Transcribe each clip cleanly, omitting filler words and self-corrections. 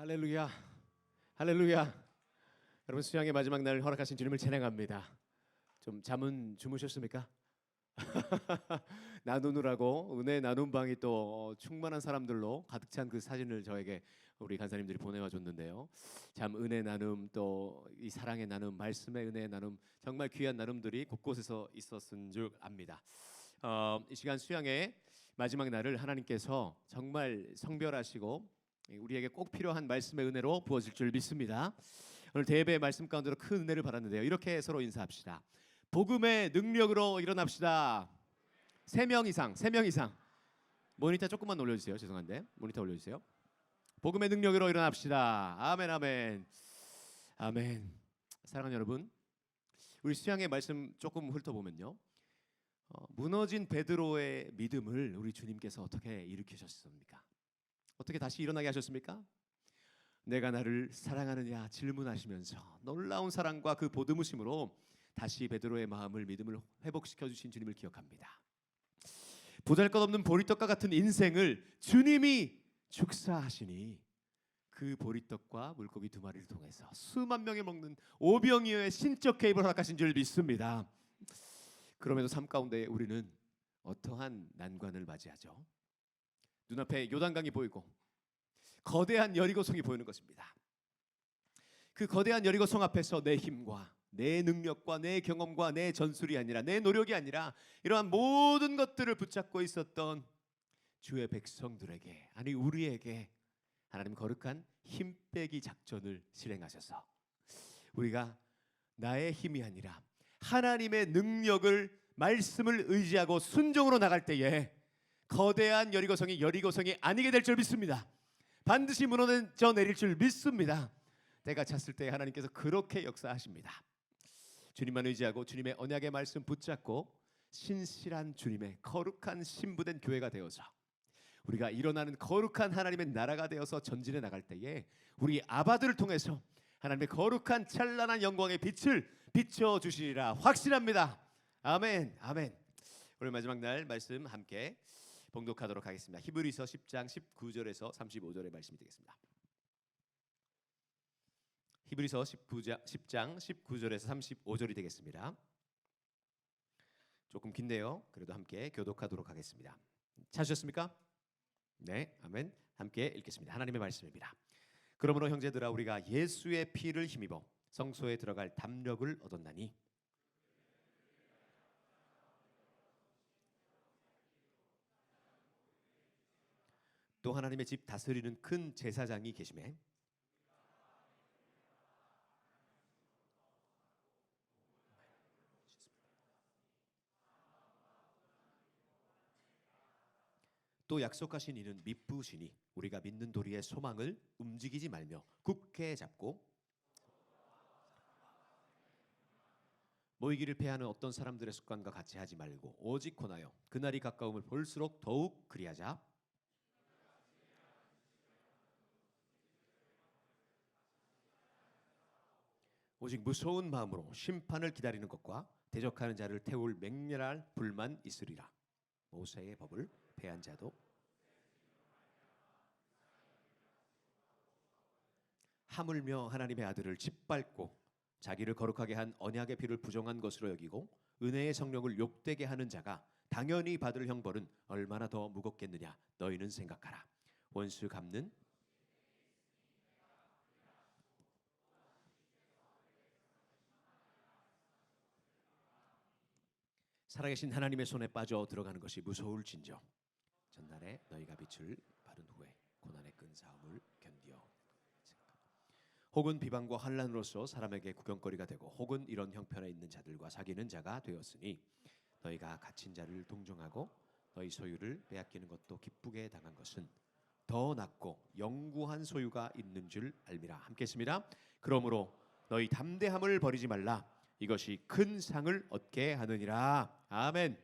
할렐루야, 할렐루야. 여러분 수양의 마지막 날 허락하신 주님을 찬양합니다. 좀 잠은 주무셨습니까? 나누느라고 은혜 나눔 방이 또 충만한 사람들로 가득 찬 그 사진을 저에게 우리 간사님들이 보내와 줬는데요. 참 은혜 나눔 또 이 사랑의 나눔, 말씀의 은혜 나눔 정말 귀한 나눔들이 곳곳에서 있었은 줄 압니다. 이 시간 수양의 마지막 날을 하나님께서 정말 성별하시고 우리에게 꼭 필요한 말씀의 은혜로 부어질 줄 믿습니다. 오늘 대배의 말씀 가운데로 큰 은혜를 받았는데요. 이렇게 서로 인사합시다. 복음의 능력으로 일어납시다. 3명 이상, 3명 이상. 모니터 조금만 올려주세요. 죄송한데 모니터 올려주세요. 복음의 능력으로 일어납시다. 아멘, 아멘, 아멘. 사랑하는 여러분, 우리 수양의 말씀 조금 훑어보면요, 무너진 베드로의 믿음을 우리 주님께서 어떻게 일으키셨습니까? 어떻게 다시 일어나게 하셨습니까? 내가 나를 사랑하느냐 질문하시면서 놀라운 사랑과 그 보듬으심으로 다시 베드로의 마음을, 믿음을 회복시켜 주신 주님을 기억합니다. 보잘것없는 보리떡과 같은 인생을 주님이 축사하시니 그 보리떡과 물고기 2마리를 통해서 수만 명이 먹는 오병이어의 신적 개입을 허락하신 줄 믿습니다. 그럼에도 삶 가운데 우리는 어떠한 난관을 맞이하죠? 눈앞에 요단강이 보이고 거대한 여리고성이 보이는 것입니다. 그 거대한 여리고성 앞에서 내 힘과 내 능력과 내 경험과 내 전술이 아니라, 내 노력이 아니라, 이러한 모든 것들을 붙잡고 있었던 주의 백성들에게, 아니 우리에게 하나님 거룩한 힘 빼기 작전을 실행하셔서 우리가 나의 힘이 아니라 하나님의 능력을, 말씀을 의지하고 순종으로 나갈 때에 거대한 여리고성이 아니게 될 줄 믿습니다. 반드시 무너져 내릴 줄 믿습니다. 때가 찼을 때 하나님께서 그렇게 역사하십니다. 주님만 의지하고 주님의 언약의 말씀 붙잡고 신실한 주님의 거룩한 신부된 교회가 되어서 우리가 일어나는 거룩한 하나님의 나라가 되어서 전진해 나갈 때에 우리 아바들을 통해서 하나님의 거룩한 찬란한 영광의 빛을 비춰주시리라 확신합니다. 아멘, 아멘. 오늘 마지막 날 말씀 함께 봉독하도록 하겠습니다. 히브리서 10장 19절에서 35절의 말씀이 되겠습니다. 히브리서 10장 19절에서 35절이 되겠습니다. 조금 긴데요. 그래도 함께 교독하도록 하겠습니다. 찾으셨습니까? 네, 아멘. 함께 읽겠습니다. 하나님의 말씀입니다. 그러므로 형제들아, 우리가 예수의 피를 힘입어 성소에 들어갈 담력을 얻었나니 또 하나님의 집 다스리는 큰 제사장이 계시매 또 약속하신 이는 미쁘시니 우리가 믿는 도리의 소망을 움직이지 말며 굳게 잡고 모이기를 패하는 어떤 사람들의 습관과 같이 하지 말고 오직 권하여 그날이 가까움을 볼수록 더욱 그리하자. 오직 무서운 마음으로 심판을 기다리는 것과 대적하는 자를 태울 맹렬할 불만 있으리라. 모세의 법을 패한 자도 하물며 하나님의 아들을 짓밟고 자기를 거룩하게 한 언약의 피를 부정한 것으로 여기고 은혜의 성령을 욕되게 하는 자가 당연히 받을 형벌은 얼마나 더 무겁겠느냐 너희는 생각하라. 원수 갚는 살아계신 하나님의 손에 빠져 들어가는 것이 무서울진저 전날에 너희가 빛을 발은 후에 고난의 끈 싸움을 견디어 혹은 비방과 환난으로서 사람에게 구경거리가 되고 혹은 이런 형편에 있는 자들과 사귀는 자가 되었으니 너희가 갇힌 자를 동정하고 너희 소유를 빼앗기는 것도 기쁘게 당한 것은 더 낫고 영구한 소유가 있는 줄 알미라. 함께 했습니다. 그러므로 너희 담대함을 버리지 말라. 이것이 큰 상을 얻게 하느니라. 아멘.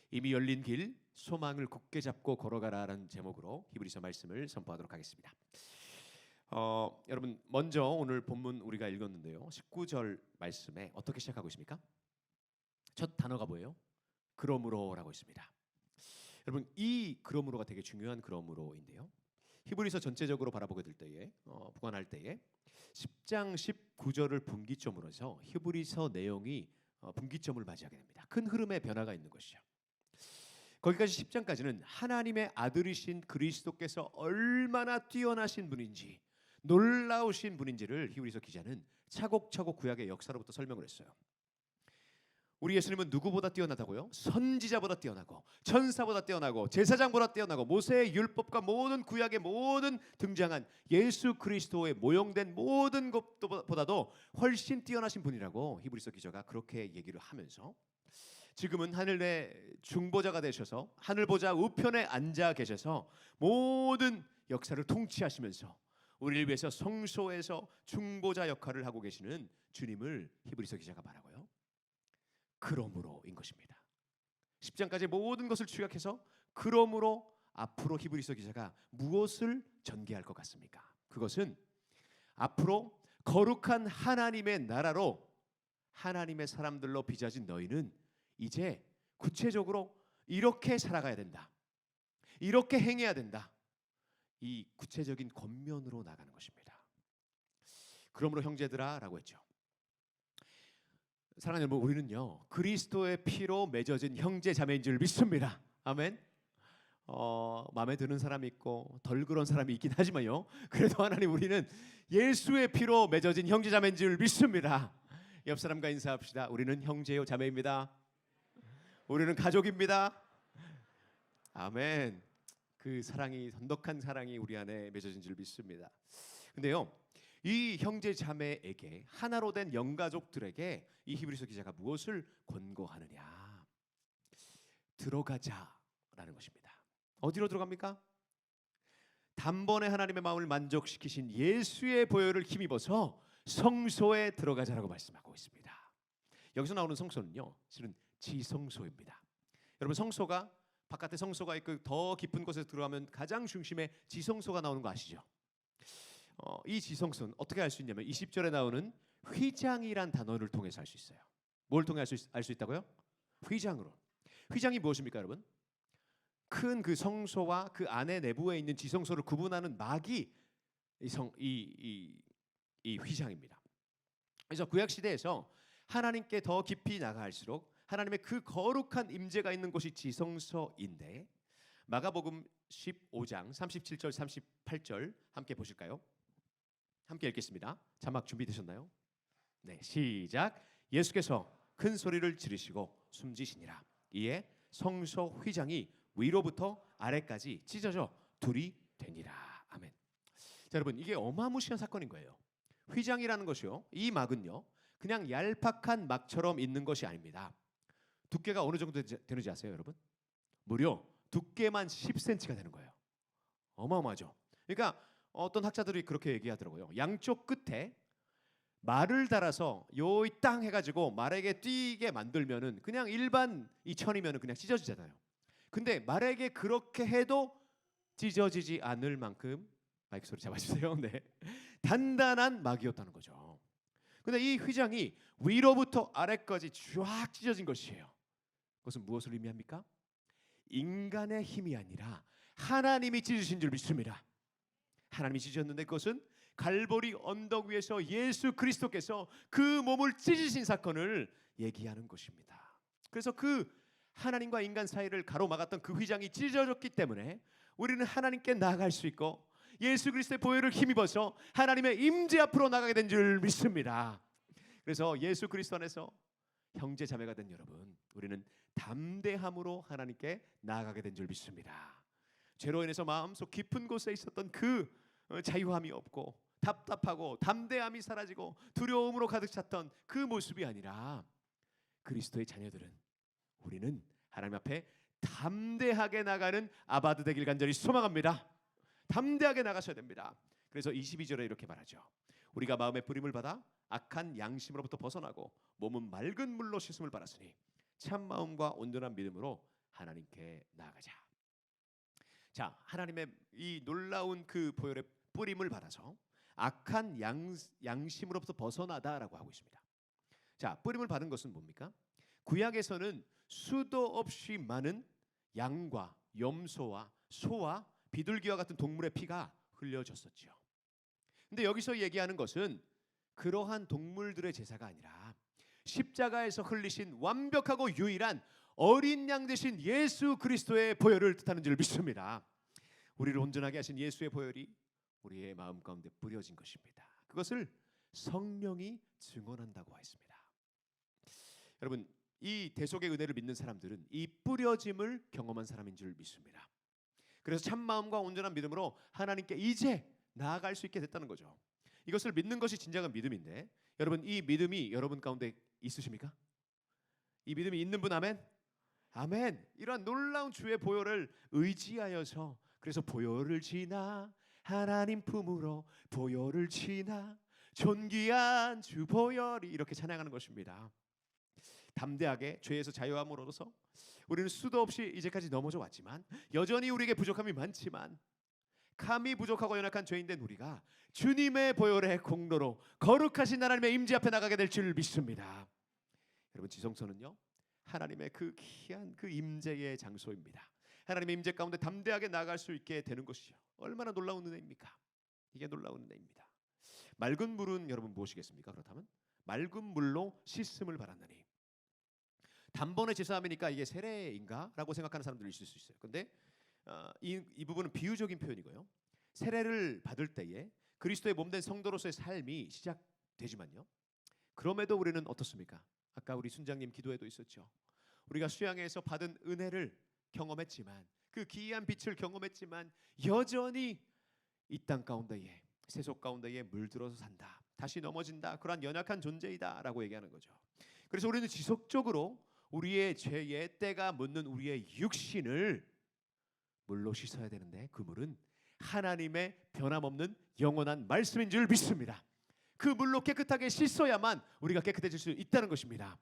이미 열린 길 소망을 굳게 잡고 걸어가라라는 제목으로 히브리서 말씀을 선포하도록 하겠습니다. 여러분 먼저 오늘 본문 우리가 읽었는데요. 19절 말씀에 어떻게 시작하고 있습니까? 첫 단어가 뭐예요? 그러므로라고 있습니다. 여러분 이 그러므로가 되게 중요한 그러므로인데요. 히브리서 전체적으로 바라보게 될 때에 부관할 때에 10장 19절을 분기점으로 해서 히브리서 내용이 분기점을 맞이하게 됩니다. 큰 흐름의 변화가 있는 것이죠. 거기까지 10장까지는 하나님의 아들이신 그리스도께서 얼마나 뛰어나신 분인지, 놀라우신 분인지를 히브리서 기자는 차곡차곡 구약의 역사로부터 설명을 했어요. 우리 예수님은 누구보다 뛰어나다고요? 선지자보다 뛰어나고, 천사보다 뛰어나고, 제사장보다 뛰어나고, 모세의 율법과 모든 구약의 모든 등장한 예수 그리스도의 모형된 모든 것보다도 훨씬 뛰어나신 분이라고 히브리서 기자가 그렇게 얘기를 하면서, 지금은 하늘의 중보자가 되셔서 하늘 보좌 우편에 앉아 계셔서 모든 역사를 통치하시면서 우리를 위해서 성소에서 중보자 역할을 하고 계시는 주님을 히브리서 기자가 말하고요. 그러므로인 것입니다. 10장까지 모든 것을 축약해서 그러므로 앞으로 히브리서 기자가 무엇을 전개할 것 같습니까? 그것은 앞으로 거룩한 하나님의 나라로 하나님의 사람들로 빚어진 너희는 이제 구체적으로 이렇게 살아가야 된다, 이렇게 행해야 된다, 이 구체적인 권면으로 나가는 것입니다. 그러므로 형제들아 라고 했죠. 사랑하는 여러분, 우리는요 그리스도의 피로 맺어진 형제 자매인 줄 믿습니다. 아멘. 마음에 드는 사람이 있고 덜 그런 사람이 있긴 하지만요, 그래도 하나님 우리는 예수의 피로 맺어진 형제 자매인 줄 믿습니다. 옆 사람과 인사합시다. 우리는 형제요 자매입니다. 우리는 가족입니다. 아멘. 그 사랑이, 선덕한 사랑이 우리 안에 맺어진 줄 믿습니다. 근데요, 이 형제 자매에게, 하나로 된 영가족들에게 이 히브리서 기자가 무엇을 권고하느냐? 들어가자라는 것입니다. 어디로 들어갑니까? 단번에 하나님의 마음을 만족시키신 예수의 보혈을 힘입어서 성소에 들어가자라고 말씀하고 있습니다. 여기서 나오는 성소는요, 실은 지성소입니다. 여러분, 성소가 바깥에 성소가 있고 더 깊은 곳에 들어가면 가장 중심에 지성소가 나오는 거 아시죠? 이 지성소는 어떻게 알 수 있냐면 20절에 나오는 휘장이란 단어를 통해서 알 수 있어요. 뭘 통해 알 수 있다고요? 휘장으로. 휘장이 무엇입니까, 여러분? 큰 그 성소와 그 안에 내부에 있는 지성소를 구분하는 막이 이 휘장입니다. 그래서 구약 시대에서 하나님께 더 깊이 나아갈수록 하나님의 그 거룩한 임재가 있는 곳이 지성소인데, 마가복음 15장 37절 38절 함께 보실까요? 함께 읽겠습니다. 자막 준비되셨나요? 네, 시작. 예수께서 큰 소리를 지르시고 숨지시니라. 이에 성소 휘장이 위로부터 아래까지 찢어져 둘이 되니라. 아멘. 자, 여러분, 이게 어마무시한 사건인 거예요. 휘장이라는 것이요, 이 막은요 그냥 얄팍한 막처럼 있는 것이 아닙니다. 두께가 어느 정도 되는지 아세요, 여러분? 무려 두께만 10cm가 되는 거예요. 어마어마하죠. 그러니까 어떤 학자들이 그렇게 얘기하더라고요. 양쪽 끝에 말을 달아서 요이 땅 해가지고 말에게 뛰게 만들면은 그냥 일반 이 천이면은 그냥 찢어지잖아요. 근데 말에게 그렇게 해도 찢어지지 않을 만큼, 마이크 소리 잡아주세요. 네, 단단한 막이었다는 거죠. 근데 이 휘장이 위로부터 아래까지 쫙 찢어진 것이에요. 그것은 무엇을 의미합니까? 인간의 힘이 아니라 하나님이 찢으신 줄 믿습니다. 하나님이 찢으셨는데 그것은 갈보리 언덕 위에서 예수 그리스도께서 그 몸을 찢으신 사건을 얘기하는 것입니다. 그래서 그 하나님과 인간 사이를 가로막았던 그 휘장이 찢어졌기 때문에 우리는 하나님께 나아갈 수 있고 예수 그리스도의 보혈을 힘입어서 하나님의 임재 앞으로 나가게 된 줄 믿습니다. 그래서 예수 그리스도 안에서 형제 자매가 된 여러분, 우리는 담대함으로 하나님께 나아가게 된 줄 믿습니다. 죄로 인해서 마음속 깊은 곳에 있었던 그 자유함이 없고 답답하고 담대함이 사라지고 두려움으로 가득 찼던 그 모습이 아니라, 그리스도의 자녀들은, 우리는 하나님 앞에 담대하게 나가는 아바드 되길 간절히 소망합니다. 담대하게 나가셔야 됩니다. 그래서 22절에 이렇게 말하죠. 우리가 마음의 부림을 받아 악한 양심으로부터 벗어나고 몸은 맑은 물로 씻음을 받았으니 참 마음과 온전한 믿음으로 하나님께 나아가자. 자, 하나님의 이 놀라운 그 보혈의 뿌림을 받아서 악한 양심으로부터 벗어나다라고 하고 있습니다. 자, 뿌림을 받은 것은 뭡니까? 구약에서는 수도 없이 많은 양과 염소와 소와 비둘기와 같은 동물의 피가 흘려졌었죠. 근데 여기서 얘기하는 것은 그러한 동물들의 제사가 아니라 십자가에서 흘리신 완벽하고 유일한 어린 양 되신 예수 그리스도의 보혈을 뜻하는 줄 믿습니다. 우리를 온전하게 하신 예수의 보혈이 우리의 마음 가운데 뿌려진 것입니다. 그것을 성령이 증언한다고 했습니다. 여러분, 이 대속의 은혜를 믿는 사람들은 이 뿌려짐을 경험한 사람인 줄 믿습니다. 그래서 참 마음과 온전한 믿음으로 하나님께 이제 나아갈 수 있게 됐다는 거죠. 이것을 믿는 것이 진정한 믿음인데, 여러분, 이 믿음이 여러분 가운데 있으십니까? 이 믿음이 있는 분 아멘? 아멘. 이러한 놀라운 주의 보혈을 의지하여서, 그래서 보혈을 지나 하나님 품으로 보혈을 지나 존귀한 주 보혈이, 이렇게 찬양하는 것입니다. 담대하게 죄에서 자유함을 얻어서 우리는 수도 없이 이제까지 넘어져 왔지만 여전히 우리에게 부족함이 많지만, 감히 부족하고 연약한 죄인된 우리가 주님의 보혈의 공로로 거룩하신 하나님의 임재 앞에 나가게 될 줄 믿습니다. 여러분, 지성소는요, 하나님의 그 귀한 그 임재의 장소입니다. 하나님의 임재 가운데 담대하게 나아갈 수 있게 되는 것이요, 얼마나 놀라운 은혜입니까? 이게 놀라운 은혜입니다. 맑은 물은 여러분 무엇이겠습니까? 그렇다면 맑은 물로 씻음을 받았느니. 단번에 제사함이니까 이게 세례인가? 라고 생각하는 사람들이 있을 수 있어요. 근데 이 부분은 비유적인 표현이고요. 세례를 받을 때에 그리스도의 몸된 성도로서의 삶이 시작되지만요, 그럼에도 우리는 어떻습니까? 아까 우리 순장님 기도에도 있었죠. 우리가 수양에서 받은 은혜를 경험했지만, 그 기이한 빛을 경험했지만 여전히 이 땅 가운데에, 세속 가운데에 물들어서 산다, 다시 넘어진다, 그러한 연약한 존재이다 라고 얘기하는 거죠. 그래서 우리는 지속적으로 우리의 죄의 때가 묻는 우리의 육신을 물로 씻어야 되는데, 그 물은 하나님의 변함없는 영원한 말씀인 줄 믿습니다. 그 물로 깨끗하게 씻어야만 우리가 깨끗해질 수 있다는 것입니다.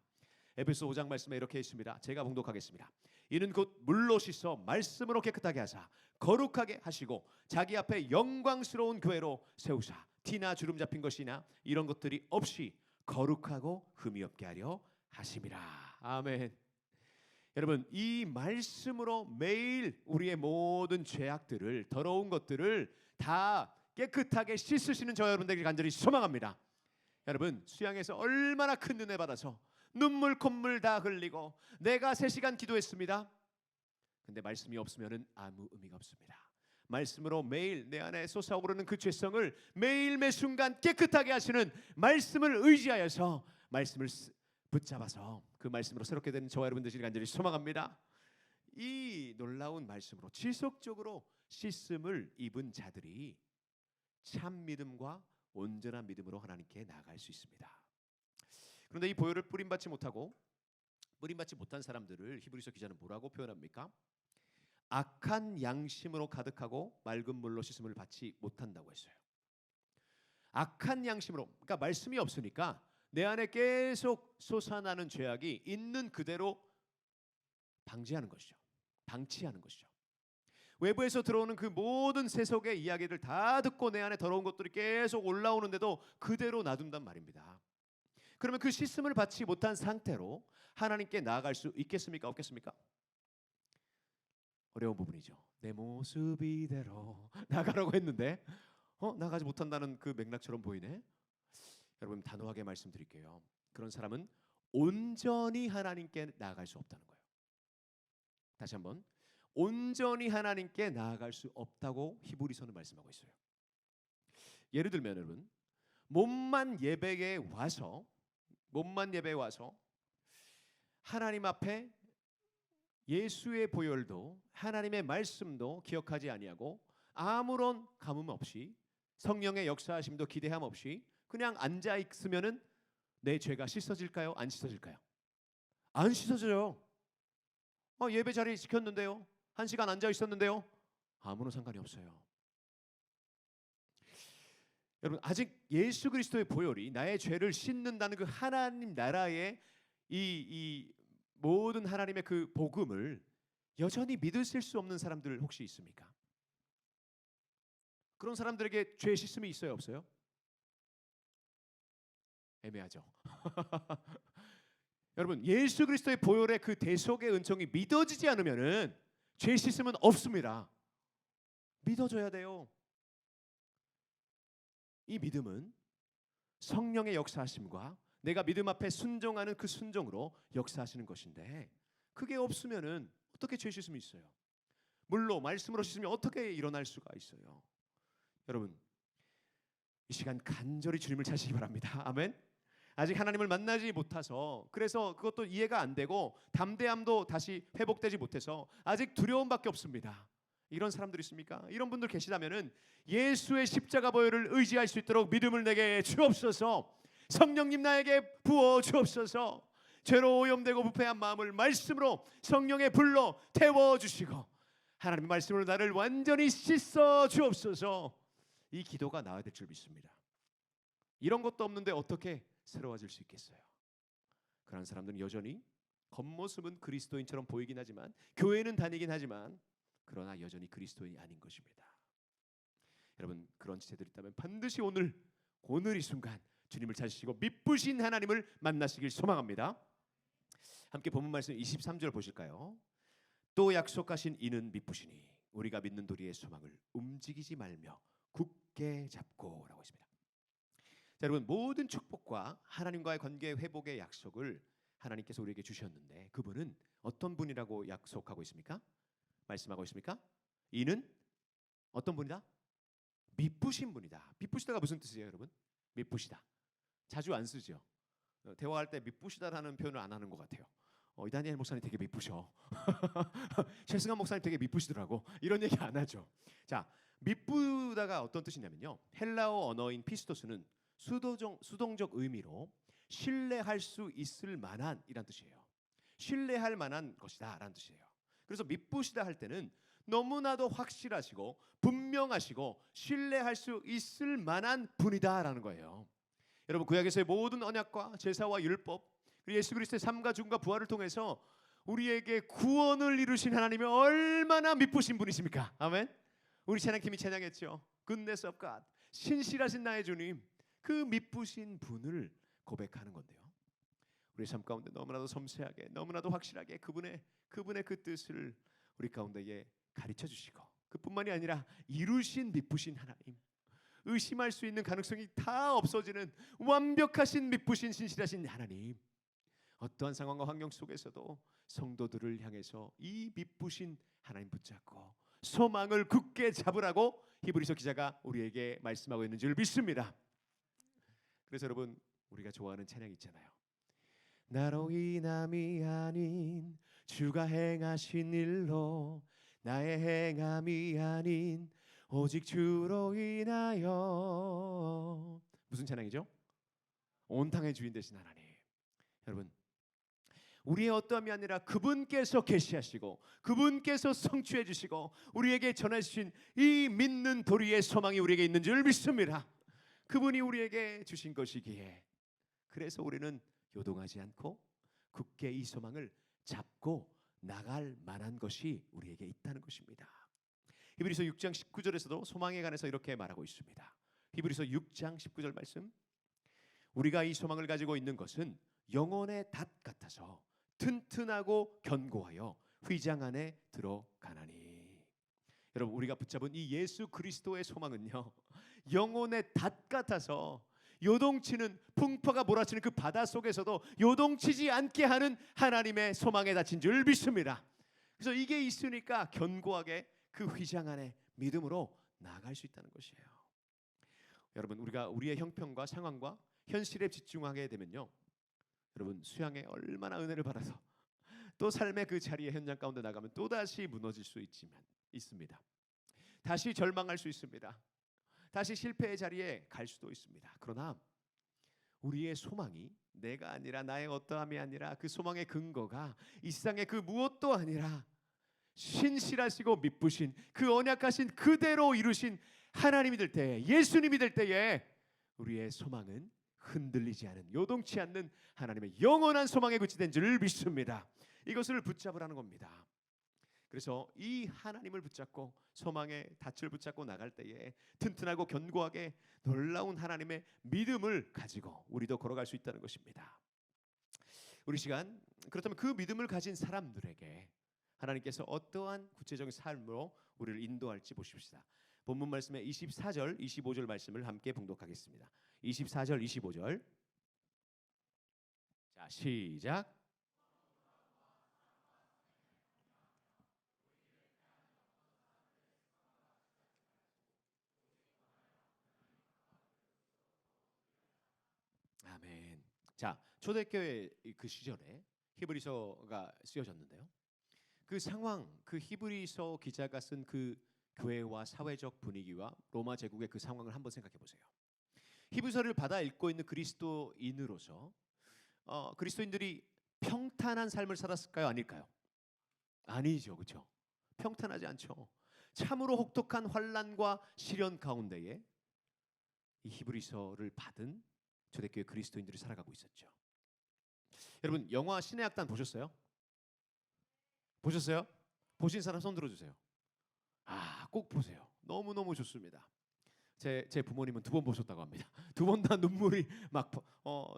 에베소 5장 말씀에 이렇게 있습니다. 제가 봉독하겠습니다. 이는 곧 물로 씻어 말씀으로 깨끗하게 하사 거룩하게 하시고 자기 앞에 영광스러운 교회로 세우사 티나 주름 잡힌 것이나 이런 것들이 없이 거룩하고 흠이 없게 하려 하심이라. 아멘. 여러분, 이 말씀으로 매일 우리의 모든 죄악들을, 더러운 것들을 다 깨끗하게 씻으시는 저 여러분들에게 간절히 소망합니다. 여러분, 수양에서 얼마나 큰 은혜 받아서 눈물 콧물 다 흘리고 내가 3시간 기도했습니다. 근데 말씀이 없으면 아무 의미가 없습니다. 말씀으로 매일 내 안에 솟아오르는 그 죄성을 매일 매 순간 깨끗하게 하시는 말씀을 의지하여서 말씀을 붙잡아서 그 말씀으로 새롭게 되는 저와 여러분 되시길 간절히 소망합니다. 이 놀라운 말씀으로 지속적으로 씻음을 입은 자들이 참 믿음과 온전한 믿음으로 하나님께 나아갈 수 있습니다. 그런데 이 보혈을 뿌림받지 못하고 뿌림받지 못한 사람들을 히브리서 기자는 뭐라고 표현합니까? 악한 양심으로 가득하고 맑은 물로 씻음을 받지 못한다고 했어요. 악한 양심으로, 그러니까 말씀이 없으니까 내 안에 계속 솟아나는 죄악이 있는 그대로 방지하는 것이죠. 방치하는 것이죠. 외부에서 들어오는 그 모든 세속의 이야기를 다 듣고 내 안에 더러운 것들이 계속 올라오는데도 그대로 놔둔단 말입니다. 그러면 그 씻음을 받지 못한 상태로 하나님께 나아갈 수 있겠습니까? 없겠습니까? 어려운 부분이죠. 내 모습 이대로 나가라고 했는데 나가지 못한다는 그 맥락처럼 보이네. 여러분, 단호하게 말씀드릴게요. 그런 사람은 온전히 하나님께 나아갈 수 없다는 거예요. 다시 한번, 온전히 하나님께 나아갈 수 없다고 히브리서는 말씀하고 있어요. 예를 들면 여러분, 몸만 예배에 와서 하나님 앞에 예수의 보혈도 하나님의 말씀도 기억하지 아니하고 아무런 감흥 없이 성령의 역사하심도 기대함 없이 그냥 앉아 있으면은 내 죄가 씻어질까요? 안 씻어질까요? 안 씻어져요. 예배 자리 지켰는데요. 1시간 앉아 있었는데요. 아무런 상관이 없어요. 여러분, 아직 예수 그리스도의 보혈이 나의 죄를 씻는다는 그 하나님 나라의 이 모든 하나님의 그 복음을 여전히 믿을 수 없는 사람들 혹시 있습니까? 그런 사람들에게 죄 씻음이 있어요, 없어요? 애매하죠. 여러분, 예수 그리스도의 보혈의 그 대속의 은총이 믿어지지 않으면은 죄 씻음은 없습니다. 믿어줘야 돼요. 이 믿음은 성령의 역사하심과 내가 믿음 앞에 순종하는 그 순종으로 역사하시는 것인데, 그게 없으면은 어떻게 죄 씻음이 있어요? 물로 말씀으로 씻으면 어떻게 일어날 수가 있어요? 여러분, 이 시간 간절히 주님을 찾으시기 바랍니다. 아멘. 아직 하나님을 만나지 못해서, 그래서 그것도 이해가 안 되고 담대함도 다시 회복되지 못해서 아직 두려움밖에 없습니다. 이런 사람들 있습니까? 이런 분들 계시다면은 예수의 십자가 보혈을 의지할 수 있도록 믿음을 내게 주옵소서. 성령님 나에게 부어 주옵소서. 죄로 오염되고 부패한 마음을 말씀으로 성령의 불로 태워 주시고 하나님의 말씀으로 나를 완전히 씻어 주옵소서. 이 기도가 나와야 될 줄 믿습니다. 이런 것도 없는데 어떻게 새로워질 수 있겠어요? 그런 사람들은 여전히 겉모습은 그리스도인처럼 보이긴 하지만, 교회는 다니긴 하지만, 그러나 여전히 그리스도인이 아닌 것입니다. 여러분, 그런 지체들이 있다면 반드시 오늘 이 순간 주님을 찾으시고 미쁘신 하나님을 만나시길 소망합니다. 함께 본문 말씀 23절 보실까요? 또 약속하신 이는 미쁘시니 우리가 믿는 도리의 소망을 움직이지 말며 굳게 잡고 라고 했습니다. 자, 여러분, 모든 축복과 하나님과의 관계 회복의 약속을 하나님께서 우리에게 주셨는데, 그분은 어떤 분이라고 약속하고 있습니까? 말씀하고 있습니까? 이는 어떤 분이다? 미쁘신 분이다. 미쁘시다가 무슨 뜻이에요, 여러분? 미쁘시다. 자주 안 쓰죠. 대화할 때 미쁘시다라는 표현을 안 하는 것 같아요. 이다니엘 목사님 되게 미쁘셔. 최승환 목사님 되게 미쁘시더라고. 이런 얘기 안 하죠. 자, 미쁘다가 어떤 뜻이냐면요, 헬라어 언어인 피스토스는 수동적 의미로 신뢰할 수 있을 만한 이란 뜻이에요. 신뢰할 만한 것이다 라는 뜻이에요. 그래서 미쁘시다 할 때는 너무나도 확실하시고 분명하시고 신뢰할 수 있을 만한 분이다 라는 거예요. 여러분, 구약에서의 모든 언약과 제사와 율법, 그리고 예수 그리스도의 삶과 죽음과 부활을 통해서 우리에게 구원을 이루신 하나님이 얼마나 미쁘신 분이십니까? 아멘. 우리 찬양팀이 찬양했죠. Goodness of God, 신실하신 나의 주님, 그 미쁘신 분을 고백하는 건데요, 우리 삶 가운데 너무나도 섬세하게, 너무나도 확실하게 그분의 그 뜻을 우리 가운데에 가르쳐 주시고, 그뿐만이 아니라 이루신 미쁘신 하나님, 의심할 수 있는 가능성이 다 없어지는 완벽하신 미쁘신 신실하신 하나님, 어떠한 상황과 환경 속에서도 성도들을 향해서 이 미쁘신 하나님 붙잡고 소망을 굳게 잡으라고 히브리서 기자가 우리에게 말씀하고 있는 줄 믿습니다. 그래서 여러분, 우리가 좋아하는 찬양 있잖아요. 나로 인함이 아닌 주가 행하신 일로, 나의 행함이 아닌 오직 주로 인하여. 무슨 찬양이죠? 온탕의 주인 되신 하나님. 여러분, 우리의 어떠함이 아니라 그분께서 계시하시고 그분께서 성취해 주시고 우리에게 전해 주신 이 믿는 도리의 소망이 우리에게 있는 줄 믿습니다. 그분이 우리에게 주신 것이기에, 그래서 우리는 요동하지 않고 굳게 이 소망을 잡고 나갈 만한 것이 우리에게 있다는 것입니다. 히브리서 6장 19절에서도 소망에 관해서 이렇게 말하고 있습니다. 히브리서 6장 19절 말씀, 우리가 이 소망을 가지고 있는 것은 영혼의 닷 같아서 튼튼하고 견고하여 휘장 안에 들어가나니. 여러분, 우리가 붙잡은 이 예수 그리스도의 소망은요, 영혼의 닷 같아서 요동치는, 풍파가 몰아치는 그 바다 속에서도 요동치지 않게 하는 하나님의 소망에 닫힌 줄 믿습니다. 그래서 이게 있으니까 견고하게 그 휘장 안에 믿음으로 나아갈 수 있다는 것이에요. 여러분, 우리가 우리의 형편과 상황과 현실에 집중하게 되면요, 여러분, 수양에 얼마나 은혜를 받아서 또 삶의 그 자리에 현장 가운데 나가면 또다시 무너질 수 있습니다. 다시 절망할 수 있습니다. 다시 실패의 자리에 갈 수도 있습니다. 그러나 우리의 소망이 내가 아니라, 나의 어떠함이 아니라, 그 소망의 근거가 이 세상의 그 무엇도 아니라 신실하시고 미쁘신 그 언약하신 그대로 이루신 하나님이 될 때에, 예수님이 될 때에 우리의 소망은 흔들리지 않은, 요동치 않는 하나님의 영원한 소망에 그치된 줄 믿습니다. 이것을 붙잡으라는 겁니다. 그래서 이 하나님을 붙잡고 소망의 닻을 붙잡고 나갈 때에 튼튼하고 견고하게 놀라운 하나님의 믿음을 가지고 우리도 걸어갈 수 있다는 것입니다. 우리 시간, 그렇다면 그 믿음을 가진 사람들에게 하나님께서 어떠한 구체적인 삶으로 우리를 인도할지 보십시다. 본문 말씀의 24절, 25절 말씀을 함께 봉독하겠습니다. 24절, 25절. 자, 시작. 아멘. 자, 초대교회 그 시절에 히브리서가 쓰여졌는데요. 그 상황, 그 히브리서 기자가 쓴 그 교회와 사회적 분위기와 로마 제국의 그 상황을 한번 생각해 보세요. 히브리서를 받아 읽고 있는 그리스도인으로서 그리스도인들이 평탄한 삶을 살았을까요? 아닐까요? 아니죠, 그렇죠? 평탄하지 않죠. 참으로 혹독한 환난과 시련 가운데에 이 히브리서를 받은 초대교회 그리스도인들이 살아가고 있었죠. 여러분, 영화 신의 악단 보셨어요? 보셨어요? 보신 사람 손 들어주세요. 꼭 보세요. 너무너무 좋습니다. 제 부모님은 2번 보셨다고 합니다. 2번 다 눈물이 막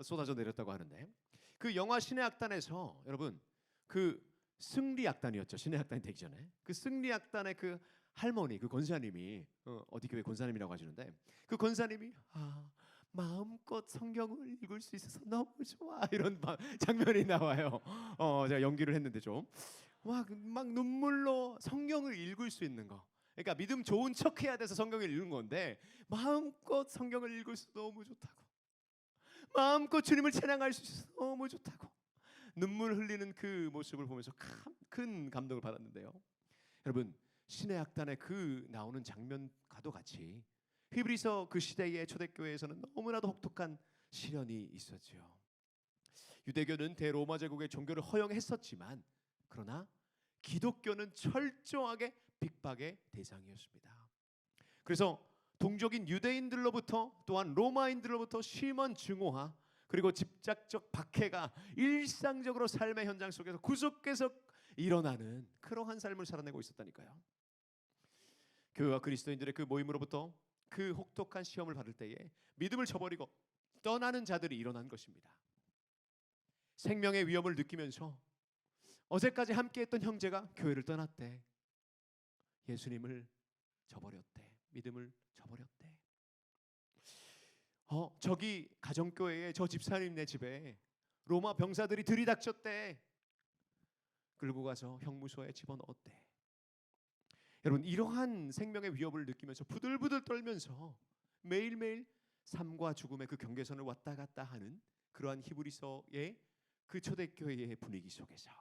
쏟아져 내렸다고 하는데, 그 영화 신의 악단에서 여러분, 그 승리 악단이었죠. 신의 악단이 되기 전에 그 승리 악단의 그 할머니, 그 권사님이 어디 교회 권사님이라고 하시는데, 그 권사님이 마음껏 성경을 읽을 수 있어서 너무 좋아, 이런 장면이 나와요. 제가 연기를 했는데 좀 막 눈물로 성경을 읽을 수 있는 거. 그러니까 믿음 좋은 척 해야 돼서 성경을 읽는 건데, 마음껏 성경을 읽을 수 너무 좋다고, 마음껏 주님을 찬양할 수 있어서 너무 좋다고 눈물 흘리는 그 모습을 보면서 큰 감동을 받았는데요. 여러분, 신의 악단의 그 나오는 장면과도 같이 히브리서 그 시대의 초대교회에서는 너무나도 혹독한 시련이 있었죠. 유대교는 대로마 제국의 종교를 허용했었지만, 그러나 기독교는 철저하게 핍박의 대상이었습니다. 그래서 동족인 유대인들로부터 또한 로마인들로부터 심한 증오와 그리고 집착적 박해가 일상적으로 삶의 현장 속에서 구속해서 일어나는 그러한 삶을 살아내고 있었다니까요. 교회와 그리스도인들의 그 모임으로부터 그 혹독한 시험을 받을 때에 믿음을 저버리고 떠나는 자들이 일어난 것입니다. 생명의 위험을 느끼면서 어제까지 함께했던 형제가 교회를 떠났대. 예수님을 저버렸대. 믿음을 저버렸대. 저기 가정교회에 저 집사님네 집에 로마 병사들이 들이닥쳤대. 끌고 가서 형무소에 집어넣었대. 여러분, 이러한 생명의 위협을 느끼면서 부들부들 떨면서 매일매일 삶과 죽음의 그 경계선을 왔다 갔다 하는 그러한 히브리서의 그 초대교회의 분위기 속에서,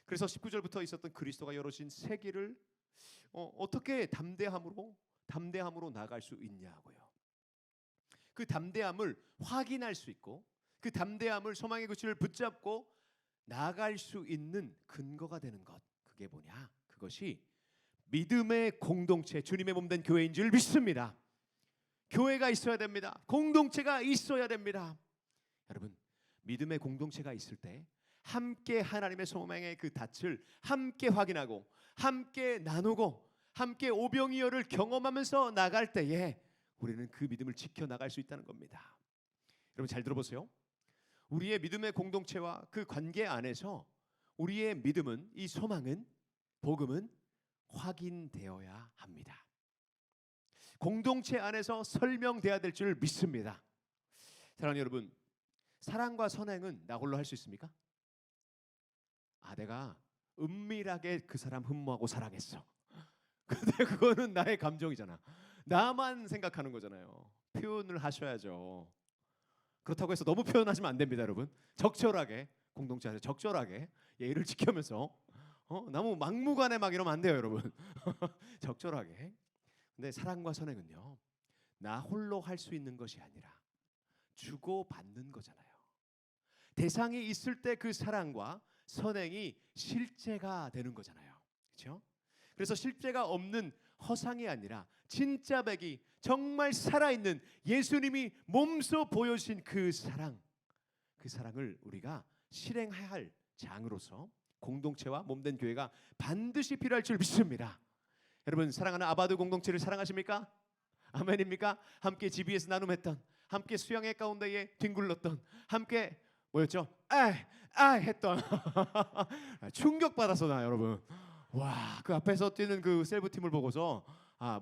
그래서 19절부터 있었던 그리스도가 열어진 세계를 어떻게 담대함으로 나갈 수 있냐고요. 그 담대함을 확인할 수 있고, 그 담대함을 소망의 구실을 붙잡고 나갈 수 있는 근거가 되는 것, 그게 뭐냐? 그것이 믿음의 공동체, 주님의 몸된 교회인 줄 믿습니다. 교회가 있어야 됩니다. 공동체가 있어야 됩니다. 여러분, 믿음의 공동체가 있을 때 함께 하나님의 소망의 그 닻을 함께 확인하고 함께 나누고 함께 오병이어를 경험하면서 나갈 때에 우리는 그 믿음을 지켜나갈 수 있다는 겁니다. 여러분, 잘 들어보세요. 우리의 믿음의 공동체와 그 관계 안에서 우리의 믿음은, 이 소망은, 복음은 확인되어야 합니다. 공동체 안에서 설명돼야 될 줄 믿습니다. 사랑하는 여러분, 사랑과 선행은 나 홀로 할 수 있습니까? 내가 은밀하게 그 사람 흠모하고 사랑했어. 근데 그거는 나의 감정이잖아. 나만 생각하는 거잖아요. 표현을 하셔야죠. 그렇다고 해서 너무 표현하시면 안 됩니다, 여러분. 적절하게, 공동체 안에서 적절하게 예의를 지키면서 너무 막무가내 막 이러면 안 돼요, 여러분. 적절하게. 근데 사랑과 선행은요, 나 홀로 할 수 있는 것이 아니라 주고 받는 거잖아요. 대상이 있을 때 그 사랑과 선행이 실제가 되는 거잖아요. 그렇죠? 그래서 실제가 없는 허상이 아니라 진짜 백이 정말 살아있는 예수님이 몸소 보여주신 그 사랑을 우리가 실행해야 할 장으로서 공동체와 몸된 교회가 반드시 필요할 줄 믿습니다. 여러분, 사랑하는 아바드 공동체를 사랑하십니까? 아멘입니까? 함께 GBS 나눔했던, 함께 수양회 가운데에 뒹굴렀던, 함께 뭐였죠? 했던 충격받았어 나, 여러분. 와, 그 앞에서 뛰는 그 셀프 팀을 보고서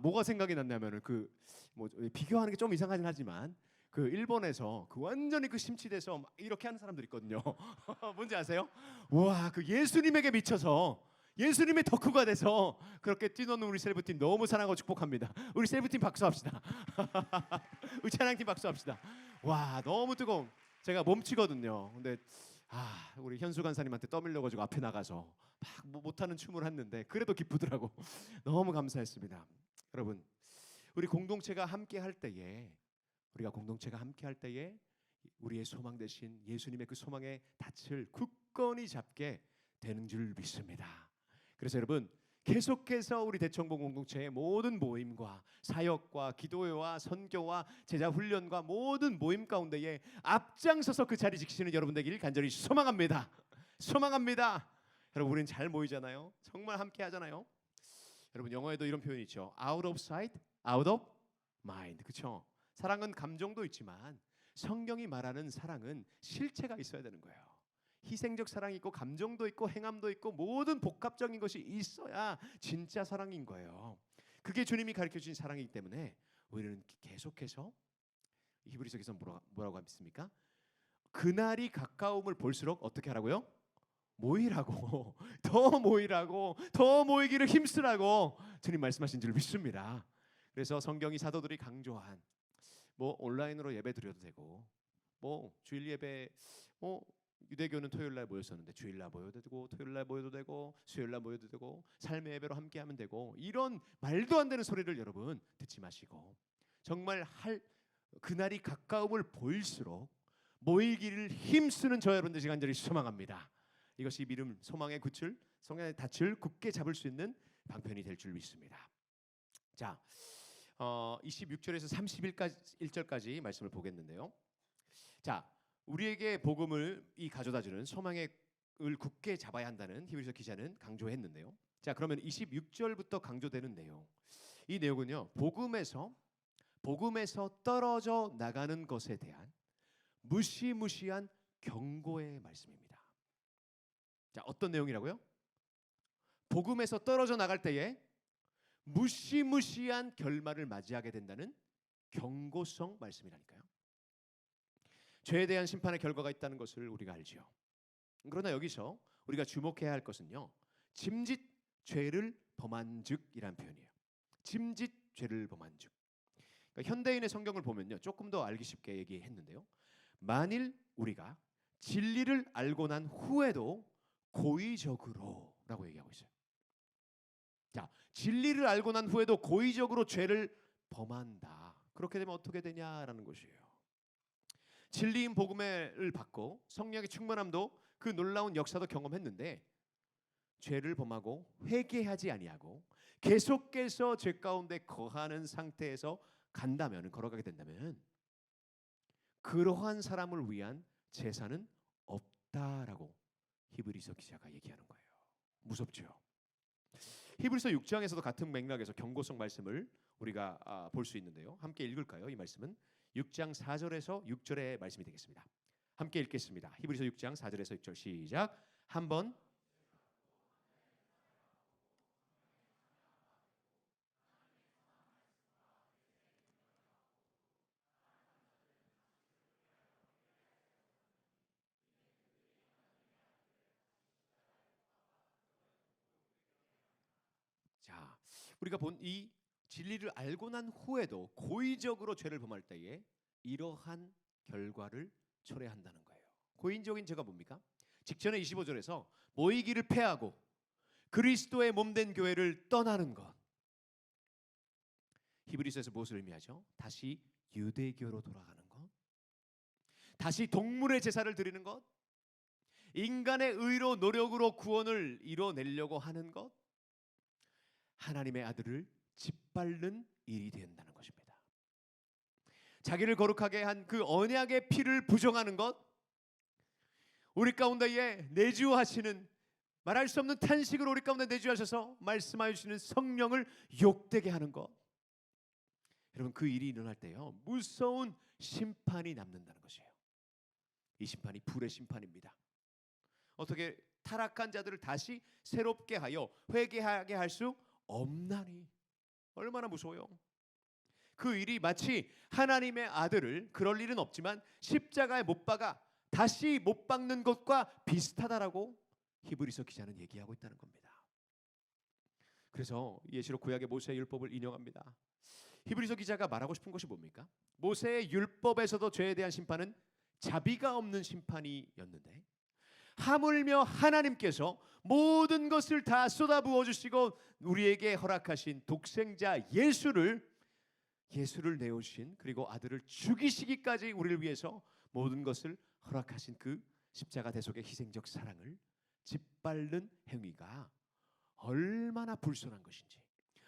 뭐가 생각이 났냐면은 그 뭐 비교하는 게 좀 이상하긴 하지만 그 일본에서 그 완전히 그 심취돼서 막 이렇게 하는 사람들 있거든요. 뭔지 아세요? 와, 그 예수님에게 미쳐서 예수님의 덕후가 돼서 그렇게 뛰노는 우리 셀프팀 너무 사랑하고 축복합니다. 우리 셀프팀 박수합시다. 우리 찬양팀 박수합시다. 와, 너무 뜨거운. 제가 몸치거든요. 근데 우리 현수 간사님한테 떠밀려가지고 앞에 나가서 막 못하는 춤을 했는데 그래도 기쁘더라고. 너무 감사했습니다. 여러분, 우리 공동체가 함께 할 때에 우리가 공동체가 함께 할 때에 우리의 소망 대신 예수님의 그 소망의 닻을 굳건히 잡게 되는 줄 믿습니다. 그래서 여러분, 계속해서 우리 대청봉 공동체의 모든 모임과 사역과 기도회와 선교와 제자 훈련과 모든 모임 가운데에 앞장서서 그 자리 지키시는 여러분 되기를 간절히 소망합니다. 소망합니다. 여러분, 우리는 잘 모이잖아요. 정말 함께 하잖아요. 여러분, 영어에도 이런 표현이 있죠. Out of sight, out of mind. 그렇죠? 사랑은 감정도 있지만 성경이 말하는 사랑은 실체가 있어야 되는 거예요. 희생적 사랑이 있고 감정도 있고 행함도 있고 모든 복합적인 것이 있어야 진짜 사랑인 거예요. 그게 주님이 가르쳐 주신 사랑이기 때문에 우리는 계속해서 히브리서에서 뭐라고 믿습니까? 그날이 가까움을 볼수록 어떻게 하라고요? 모이라고. 더 모이라고, 더 모이기를 힘쓰라고 주님 말씀하신 줄 믿습니다. 그래서 성경이 사도들이 강조한 뭐 온라인으로 예배 드려도 되고 뭐 주일 예배 유대교는 토요일 날 모였었는데 주일 날 모여도 되고 토요일 날 모여도 되고 수요일 날 모여도 되고 삶의 예배로 함께 하면 되고 이런 말도 안 되는 소리를 여러분 듣지 마시고 정말 그날이 가까움을 볼수록 모이기를 힘쓰는 저 여러분들 간절히 소망합니다. 이것이 믿음, 소망의 굿을, 성령의 닻을 굳게 잡을 수 있는 방편이 될 줄 믿습니다. 자, 26절에서 31절까지 말씀을 보겠는데요. 자, 우리에게 복음을 가져다주는 소망의 을 굳게 잡아야 한다는 히브리서 기자는 강조했는데요. 자, 그러면 26절부터 강조되는 내용. 이 내용은요, 복음에서 떨어져 나가는 것에 대한 무시무시한 경고의 말씀입니다. 자, 어떤 내용이라고요? 복음에서 떨어져 나갈 때에 무시무시한 결말을 맞이하게 된다는 경고성 말씀이라니까요. 죄에 대한 심판의 결과가 있다는 것을 우리가 알지요. 그러나 여기서 우리가 주목해야 할 것은요, 짐짓 죄를 범한즉이라는 표현이에요. 짐짓 죄를 범한즉. 그러니까 현대인의 성경을 보면요, 조금 더 알기 쉽게 얘기했는데요. 만일 우리가 진리를 알고 난 후에도 고의적으로라고 얘기하고 있어요. 자, 진리를 알고 난 후에도 고의적으로 죄를 범한다. 그렇게 되면 어떻게 되냐라는 것이에요. 진리인 복음을 받고 성령의 충만함도 그 놀라운 역사도 경험했는데 죄를 범하고 회개하지 아니하고 계속해서 죄 가운데 거하는 상태에서 걸어가게 된다면 그러한 사람을 위한 제사는 없다라고 히브리서 기자가 얘기하는 거예요. 무섭죠? 히브리서 6장에서도 같은 맥락에서 경고성 말씀을 우리가 볼 수 있는데요. 함께 읽을까요? 이 말씀은 6장 4절에서 6절의 말씀이 되겠습니다. 함께 읽겠습니다. 히브리서 6장 4절에서 6절 시작. 한번 자, 우리가 본 이 진리를 알고 난 후에도 고의적으로 죄를 범할 때에 이러한 결과를 초래한다는 거예요. 고의적인 죄가 뭡니까? 직전에 25절에서 모이기를 패하고 그리스도의 몸된 교회를 떠나는 것. 히브리서에서 무엇을 의미하죠? 다시 유대교로 돌아가는 것, 다시 동물의 제사를 드리는 것, 인간의 의로 노력으로 구원을 이뤄내려고 하는 것, 하나님의 아들을 짓밟는 일이 된다는 것입니다. 자기를 거룩하게 한 그 언약의 피를 부정하는 것, 우리 가운데에 내주하시는 말할 수 없는 탄식을 우리 가운데 내주하셔서 말씀하여 주시는 성령을 욕되게 하는 것, 여러분 그 일이 일어날 때요 무서운 심판이 남는다는 것이에요. 이 심판이 불의 심판입니다. 어떻게 타락한 자들을 다시 새롭게 하여 회개하게 할 수 없나니. 얼마나 무서워요. 그 일이 마치 하나님의 아들을, 그럴 일은 없지만 십자가에 못 박아 다시 못 박는 것과 비슷하다라고 히브리서 기자는 얘기하고 있다는 겁니다. 그래서 예시로 구약의 모세의 율법을 인용합니다. 히브리서 기자가 말하고 싶은 것이 뭡니까? 모세의 율법에서도 죄에 대한 심판은 자비가 없는 심판이었는데, 하물며 하나님께서 모든 것을 다 쏟아부어 주시고 우리에게 허락하신 독생자 예수를 내어주신, 그리고 아들을 죽이시기까지 우리를 위해서 모든 것을 허락하신 그 십자가 대속의 희생적 사랑을 짓밟는 행위가 얼마나 불손한 것인지,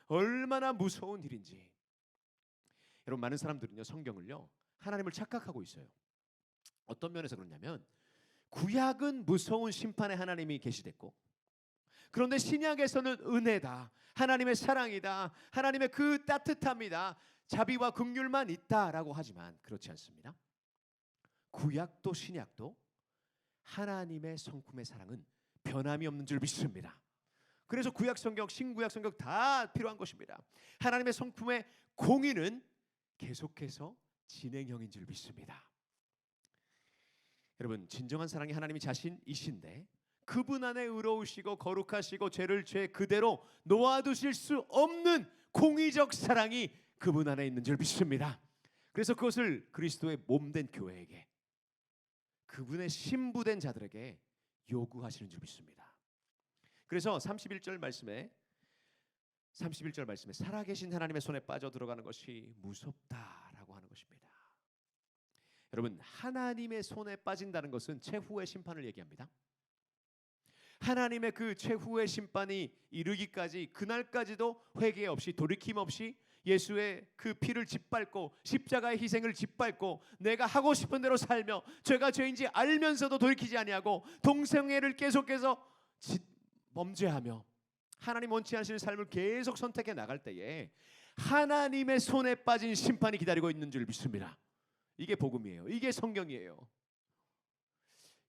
얼마나 무서운 일인지. 여러분, 많은 사람들은요, 성경을요, 하나님을 착각하고 있어요. 어떤 면에서 그러냐면, 구약은 무서운 심판의 하나님이 계시됐고, 그런데 신약에서는 은혜다, 하나님의 사랑이다, 하나님의 그 따뜻함이다, 자비와 긍휼만 있다라고 하지만 그렇지 않습니다. 구약도 신약도 하나님의 성품의 사랑은 변함이 없는 줄 믿습니다. 그래서 구약 성경, 신구약 성경 다 필요한 것입니다. 하나님의 성품의 공의는 계속해서 진행형인 줄 믿습니다. 여러분, 진정한 사랑이 하나님이 자신이신데 그분 안에 의로우시고 거룩하시고 죄를 죄 그대로 놓아두실 수 없는 공의적 사랑이 그분 안에 있는 줄 믿습니다. 그래서 그것을 그리스도의 몸된 교회에게, 그분의 신부된 자들에게 요구하시는 줄 믿습니다. 그래서 31절 말씀에 살아계신 하나님의 손에 빠져 들어가는 것이 무섭다라고 하는 것입니다. 여러분, 하나님의 손에 빠진다는 것은 최후의 심판을 얘기합니다. 하나님의 그 최후의 심판이 이르기까지, 그날까지도 회개 없이, 돌이킴 없이 예수의 그 피를 짓밟고 십자가의 희생을 짓밟고 내가 하고 싶은 대로 살며 죄가 죄인지 알면서도 돌이키지 아니하고 동성애를 계속해서 범죄하며 하나님 원치 않으시는 삶을 계속 선택해 나갈 때에 하나님의 손에 빠진 심판이 기다리고 있는 줄 믿습니다. 이게 복음이에요. 이게 성경이에요.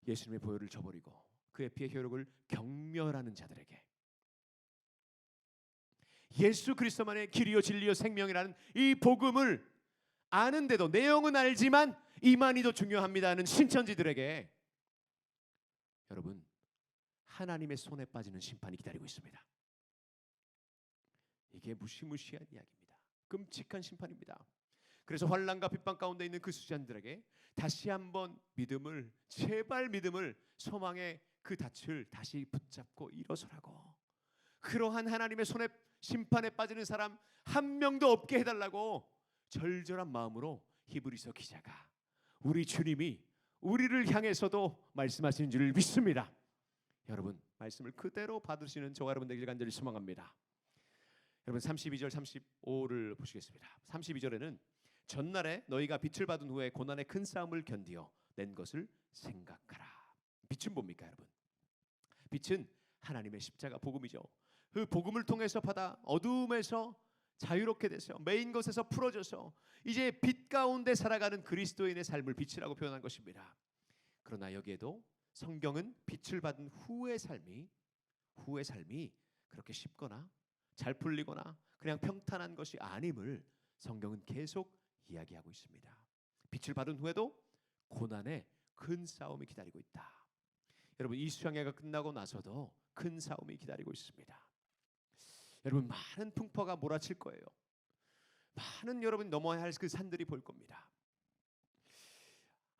예수님의 보혈을 저버리고 그의 피의 효력을 경멸하는 자들에게, 예수 그리스도만의 길이요 진리요 생명이라는 이 복음을 아는데도, 내용은 알지만 이만이 더 중요합니다는 신천지들에게, 여러분, 하나님의 손에 빠지는 심판이 기다리고 있습니다. 이게 무시무시한 이야기입니다. 끔찍한 심판입니다. 그래서 환난과 핍박 가운데 있는 그 수잔들에게 다시 한번 믿음을, 제발 믿음을, 소망의 그 닻을 다시 붙잡고 일어서라고, 그러한 하나님의 손에 심판에 빠지는 사람 한 명도 없게 해달라고 절절한 마음으로 히브리서 기자가, 우리 주님이 우리를 향해서도 말씀하시는 줄 믿습니다. 여러분, 말씀을 그대로 받으시는 저와 여러분 되길 간절히 소망합니다. 여러분, 32절 35를 보시겠습니다. 32절에는 전날에 너희가 빛을 받은 후에 고난의 큰 싸움을 견디어 낸 것을 생각하라. 빛은 뭡니까, 여러분? 빛은 하나님의 십자가 복음이죠. 그 복음을 통해서 받아 어둠에서 자유롭게 돼서 메인 것에서 풀어져서 이제 빛 가운데 살아가는 그리스도인의 삶을 빛이라고 표현한 것입니다. 그러나 여기에도 성경은 빛을 받은 후의 삶이 그렇게 쉽거나 잘 풀리거나 그냥 평탄한 것이 아님을 성경은 계속 이야기하고 있습니다. 빛을 받은 후에도 고난의 큰 싸움이 기다리고 있다. 여러분, 이 수양회가 끝나고 나서도 큰 싸움이 기다리고 있습니다. 여러분, 많은 풍파가 몰아칠 거예요. 많은 여러분이 넘어야 할 그 산들이 보일 겁니다.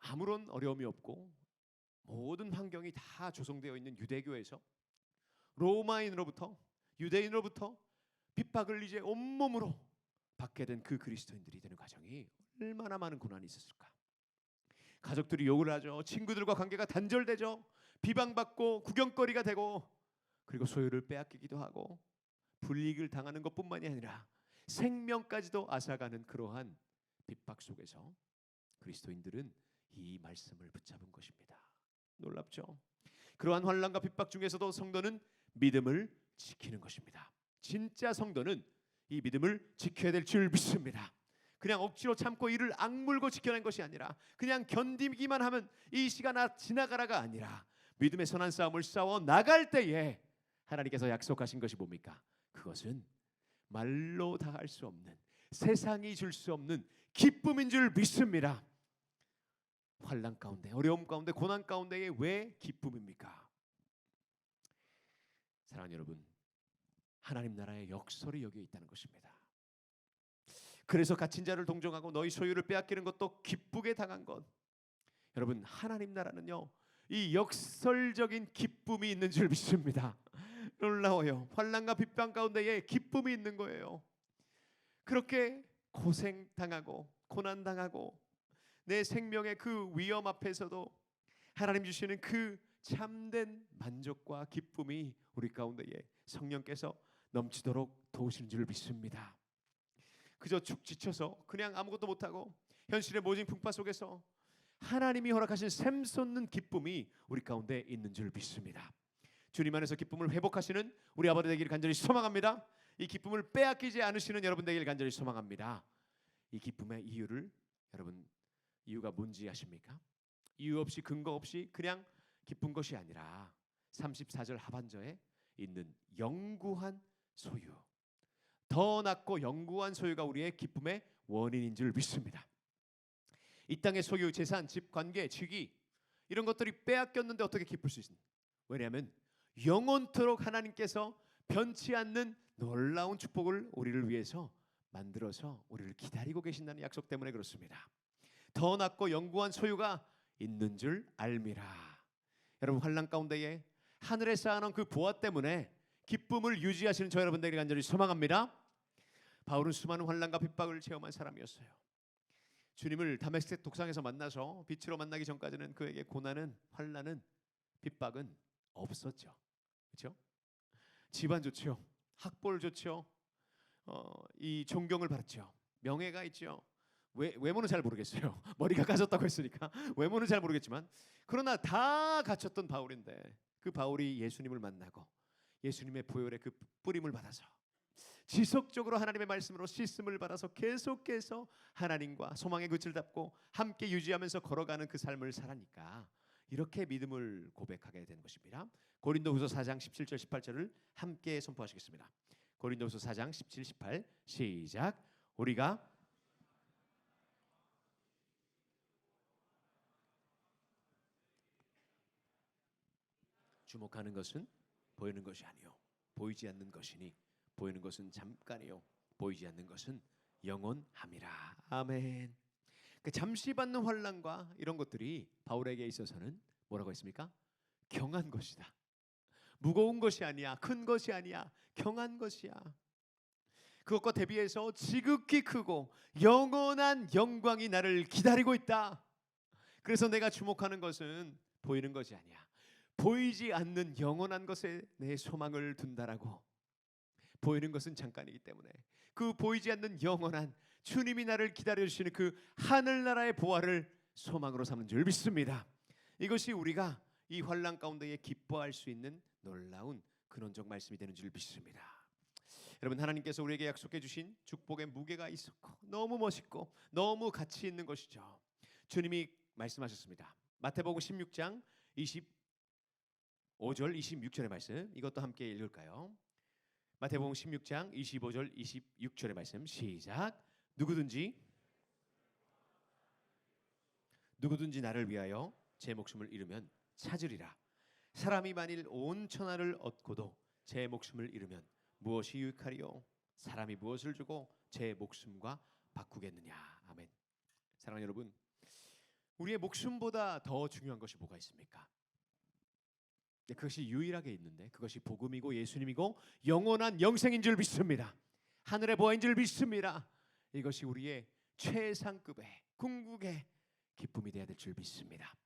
아무런 어려움이 없고 모든 환경이 다 조성되어 있는 유대교에서 로마인으로부터, 유대인으로부터 핍박을 이제 온몸으로 받게 된 그 그리스도인들이 되는 과정이 얼마나 많은 고난이 있었을까. 가족들이 욕을 하죠. 친구들과 관계가 단절되죠. 비방받고 구경거리가 되고, 그리고 소유를 빼앗기기도 하고 불이익을 당하는 것뿐만이 아니라 생명까지도 앗아가는 그러한 핍박 속에서 그리스도인들은 이 말씀을 붙잡은 것입니다. 놀랍죠? 그러한 환난과 핍박 중에서도 성도는 믿음을 지키는 것입니다. 진짜 성도는 이 믿음을 지켜야 될 줄 믿습니다. 그냥 억지로 참고 이를 악물고 지켜낸 것이 아니라, 그냥 견디기만 하면 이 시간 지나가라가 아니라, 믿음의 선한 싸움을 싸워 나갈 때에 하나님께서 약속하신 것이 뭡니까? 그것은 말로 다 할 수 없는, 세상이 줄 수 없는 기쁨인 줄 믿습니다. 환난 가운데, 어려움 가운데, 고난 가운데에 왜 기쁨입니까? 사랑하는 여러분, 하나님 나라의 역설이 여기에 있다는 것입니다. 그래서 갇힌 자를 동정하고 너희 소유를 빼앗기는 것도 기쁘게 당한 것. 여러분, 하나님 나라는요, 이 역설적인 기쁨이 있는 줄 믿습니다. 놀라워요. 환난과 빗방 가운데에 기쁨이 있는 거예요. 그렇게 고생당하고 고난당하고 내 생명의 그 위험 앞에서도 하나님 주시는 그 참된 만족과 기쁨이 우리 가운데에 성령께서 넘치도록 도우시는 줄 믿습니다. 그저 축 지쳐서 그냥 아무것도 못하고 현실의 모진 풍파 속에서 하나님이 허락하신 샘솟는 기쁨이 우리 가운데 있는 줄 믿습니다. 주님 안에서 기쁨을 회복하시는 우리 아버지 되기를 간절히 소망합니다. 이 기쁨을 빼앗기지 않으시는 여러분 되기를 간절히 소망합니다. 이 기쁨의 이유를 여러분, 이유가 뭔지 아십니까? 이유 없이 근거 없이 그냥 기쁜 것이 아니라 34절 하반절에 있는 영구한 소유, 더 낫고 영구한 소유가 우리의 기쁨의 원인인 줄 믿습니다. 이 땅의 소유, 재산, 집, 관계, 직위 이런 것들이 빼앗겼는데 어떻게 기쁠 수 있습니까? 왜냐하면 영원토록 하나님께서 변치 않는 놀라운 축복을 우리를 위해서 만들어서 우리를 기다리고 계신다는 약속 때문에 그렇습니다. 더 낫고 영구한 소유가 있는 줄 알미라. 여러분, 환난 가운데에 하늘에 쌓아놓은 그 보화 때문에 기쁨을 유지하시는 저 여러분들에게 간절히 소망합니다. 바울은 수많은 환난과 핍박을 체험한 사람이었어요. 주님을 다메섹 독상에서 만나서 빛으로 만나기 전까지는 그에게 고난은, 환난은, 핍박은 없었죠. 그렇죠? 집안 좋죠. 학벌 좋죠. 이 존경을 받았죠. 명예가 있죠. 외모는 잘 모르겠어요. 머리가 까졌다고 했으니까 외모는 잘 모르겠지만, 그러나 다 갖췄던 바울인데 그 바울이 예수님을 만나고 예수님의 보혈의 그 뿌림을 받아서 지속적으로 하나님의 말씀으로 씻음을 받아서 계속해서 하나님과 소망의 끝을 잡고 함께 유지하면서 걸어가는 그 삶을 살아니까 이렇게 믿음을 고백하게 된 것입니다. 고린도후서 4장 17절 18절을 함께 선포하시겠습니다. 고린도후서 4장 17, 18 시작. 우리가 주목하는 것은 보이는 것이 아니요 보이지 않는 것이니 보이는 것은 잠깐이요 보이지 않는 것은 영원함이라. 아멘. 그 잠시 받는 환난과 이런 것들이 바울에게 있어서는 뭐라고 했습니까? 경한 것이다. 무거운 것이 아니야. 큰 것이 아니야. 경한 것이야. 그것과 대비해서 지극히 크고 영원한 영광이 나를 기다리고 있다. 그래서 내가 주목하는 것은 보이는 것이 아니야. 보이지 않는 영원한 것에 내 소망을 둔다라고. 보이는 것은 잠깐이기 때문에 그 보이지 않는 영원한 주님이 나를 기다려주시는 그 하늘나라의 보화를 소망으로 삼는 줄 믿습니다. 이것이 우리가 이 환난 가운데에 기뻐할 수 있는 놀라운 근원적 말씀이 되는 줄 믿습니다. 여러분, 하나님께서 우리에게 약속해 주신 축복의 무게가 있었고 너무 멋있고 너무 가치 있는 것이죠. 주님이 말씀하셨습니다. 마태복음 16장 25절 26절의 말씀, 이것도 함께 읽을까요? 마태복음 16장 25절 26절의 말씀 시작. 누구든지 나를 위하여 제 목숨을 잃으면 찾으리라. 사람이 만일 온 천하를 얻고도 제 목숨을 잃으면 무엇이 유익하리요? 사람이 무엇을 주고 제 목숨과 바꾸겠느냐. 아멘. 사랑하는 여러분, 우리의 목숨보다 더 중요한 것이 뭐가 있습니까? 그것이 유일하게 있는데 그것이 복음이고 예수님이고 영원한 영생인 줄 믿습니다. 하늘의 보화인 줄 믿습니다. 이것이 우리의 최상급의 궁극의 기쁨이 되어야 될 줄 믿습니다.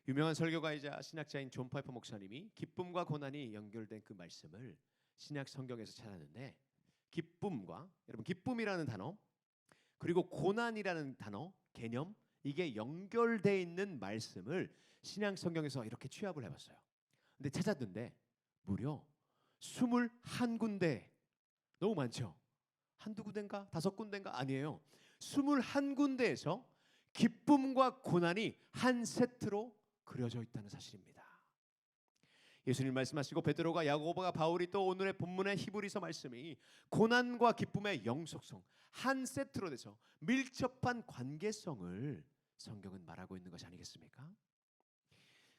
유명한 설교가이자 신학자인 존 파이퍼 목사님이 기쁨과 고난이 연결된 그 말씀을 신약 성경에서 찾았는데, 기쁨과, 여러분, 기쁨이라는 단어 그리고 고난이라는 단어 개념, 이게 연결되어 있는 말씀을 신약 성경에서 이렇게 취합을 해봤어요. 근데 찾았는데 무려 21군데. 너무 많죠? 한두 군데인가? 5군데인가? 아니에요. 21군데에서 기쁨과 고난이 한 세트로 그려져 있다는 사실입니다. 예수님 말씀하시고 베드로가 야고보가 바울이 또 오늘의 본문의 히브리서 말씀이 고난과 기쁨의 영속성 한 세트로 돼서 밀접한 관계성을 성경은 말하고 있는 것이 아니겠습니까?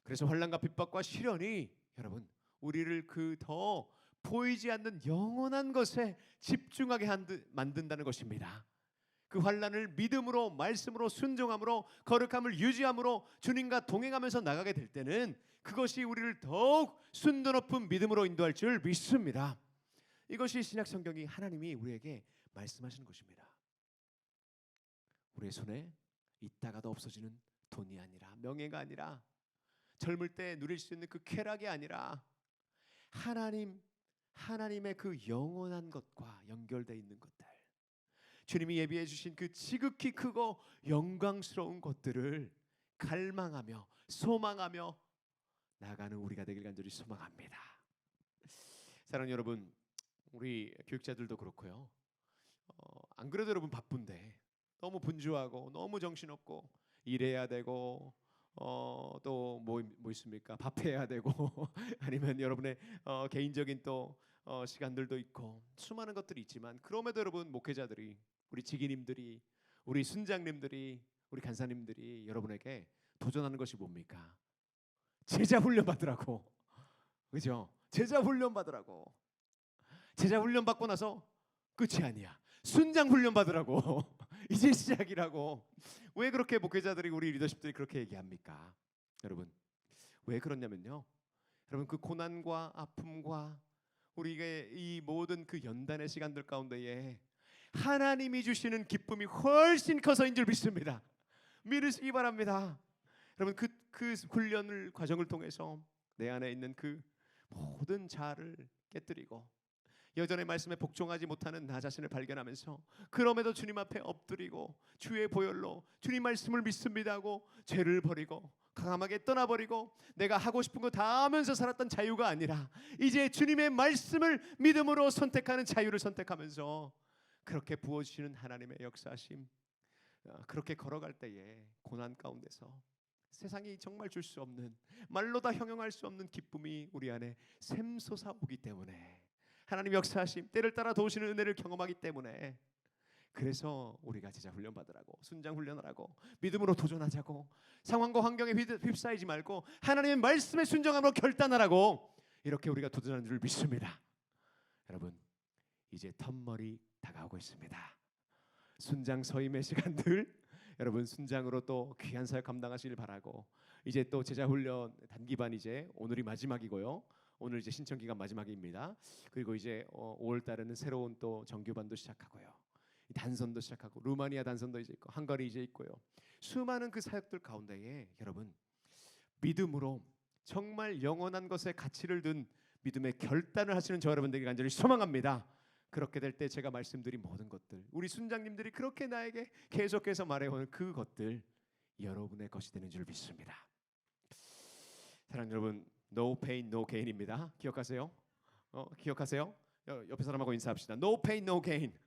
그래서 환난과 핍박과 시련이 여러분 우리를 그 더 보이지 않는 영원한 것에 집중하게 만든다는 것입니다. 그 환난을 믿음으로 말씀으로 순종함으로 거룩함을 유지함으로 주님과 동행하면서 나가게 될 때는 그것이 우리를 더욱 순도 높은 믿음으로 인도할 줄 믿습니다. 이것이 신약 성경이 하나님이 우리에게 말씀하시는 것입니다. 우리의 손에 있다가도 없어지는 돈이 아니라 명예가 아니라 젊을 때 누릴 수 있는 그 쾌락이 아니라 하나님의 그 영원한 것과 연결되어 있는 것들, 주님이 예비해 주신 그 지극히 크고 영광스러운 것들을 갈망하며 소망하며 나가는 우리가 되길 간절히 소망합니다. 사랑하는 여러분, 우리 교육자들도 그렇고요. 안 그래도 여러분 바쁜데 너무 분주하고 너무 정신없고 일해야 되고 또 뭐 있습니까? 밥해야 되고 아니면 여러분의 개인적인 또 시간들도 있고 수많은 것들이 있지만 그럼에도 여러분 목회자들이 우리 직위님들이 우리 순장님들이 우리 간사님들이 여러분에게 도전하는 것이 뭡니까? 제자 훈련 받으라고. 그죠? 제자 훈련 받으라고. 제자 훈련 받고 나서 끝이 아니야. 순장 훈련 받으라고. 이제 시작이라고. 왜 그렇게 목회자들이 우리 리더십들이 그렇게 얘기합니까? 여러분 왜 그러냐면요, 여러분 그 고난과 아픔과 우리가 이 모든 그 연단의 시간들 가운데에 하나님이 주시는 기쁨이 훨씬 커서인 줄 믿습니다. 믿으시기 바랍니다. 여러분 그 훈련을 과정을 통해서 내 안에 있는 그 모든 자아를 깨뜨리고 여전의 말씀에 복종하지 못하는 나 자신을 발견하면서 그럼에도 주님 앞에 엎드리고 주의 보혈로 주님 말씀을 믿습니다 하고 죄를 버리고 강함하게 떠나버리고 내가 하고 싶은 거 다 하면서 살았던 자유가 아니라 이제 주님의 말씀을 믿음으로 선택하는 자유를 선택하면서 그렇게 부어주시는 하나님의 역사심, 그렇게 걸어갈 때에 고난 가운데서 세상이 정말 줄 수 없는 말로 다 형용할 수 없는 기쁨이 우리 안에 샘솟아 오기 때문에 하나님 역사하심 때를 따라 도우시는 은혜를 경험하기 때문에 그래서 우리가 제자 훈련 받으라고 순장 훈련하라고 믿음으로 도전하자고 상황과 환경에 휩싸이지 말고 하나님의 말씀에 순종함으로 결단하라고 이렇게 우리가 도전하는 줄 믿습니다. 여러분 이제 텀머리 다가오고 있습니다. 순장 서임의 시간들 여러분 순장으로 또 귀한 사역 감당하시길 바라고 이제 또 제자 훈련 단기반 이제 오늘이 마지막이고요. 오늘 이제 신청 기간 마지막입니다. 그리고 이제 5월 달에는 새로운 또 정규반도 시작하고요. 단선도 시작하고 루마니아 단선도 이제 있고 헝가리 이제 있고요. 수많은 그 사역들 가운데에 여러분 믿음으로 정말 영원한 것에 가치를 둔 믿음의 결단을 하시는 저 여러분들에게 간절히 소망합니다. 그렇게 될 때 제가 말씀드린 모든 것들 우리 순장님들이 그렇게 나에게 계속해서 말해오는 그것들 여러분의 것이 되는 줄 믿습니다. 사랑하는 여러분 No pain, no gain입니다. 기억하세요? 기억하세요? 옆에 사람하고 인사합시다. No pain, no gain.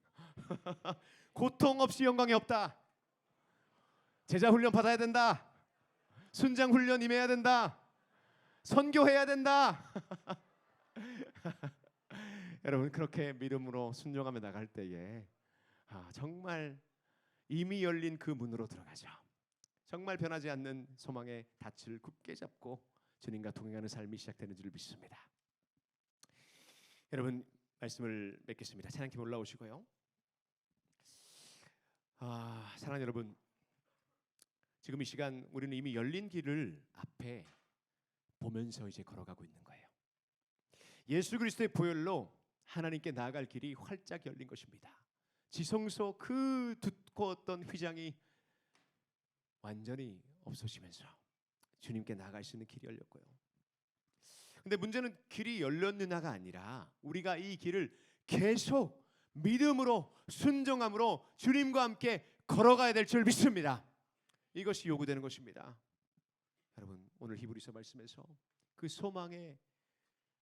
고통 없이 영광이 없다. 제자 훈련 받아야 된다. 순장 훈련 임해야 된다. 선교해야 된다. 여러분 그렇게 믿음으로 순종하며 나갈 때에 정말 이미 열린 그 문으로 들어가죠. 정말 변하지 않는 소망의 닻을 굳게 잡고 주님과 동행하는 삶이 시작되는 줄 믿습니다. 여러분 말씀을 맺겠습니다. 찬양팀 올라오시고요. 사랑하는 여러분 지금 이 시간 우리는 이미 열린 길을 앞에 보면서 이제 걸어가고 있는 거예요. 예수 그리스도의 보혈로 하나님께 나아갈 길이 활짝 열린 것입니다. 지성소 그 두꺼웠던 휘장이 완전히 없어지면서 주님께 나아갈 수 있는 길이 열렸고요. 근데 문제는 길이 열렸느냐가 아니라 우리가 이 길을 계속 믿음으로 순종함으로 주님과 함께 걸어가야 될 줄 믿습니다. 이것이 요구되는 것입니다. 여러분 오늘 히브리서 말씀에서 그 소망의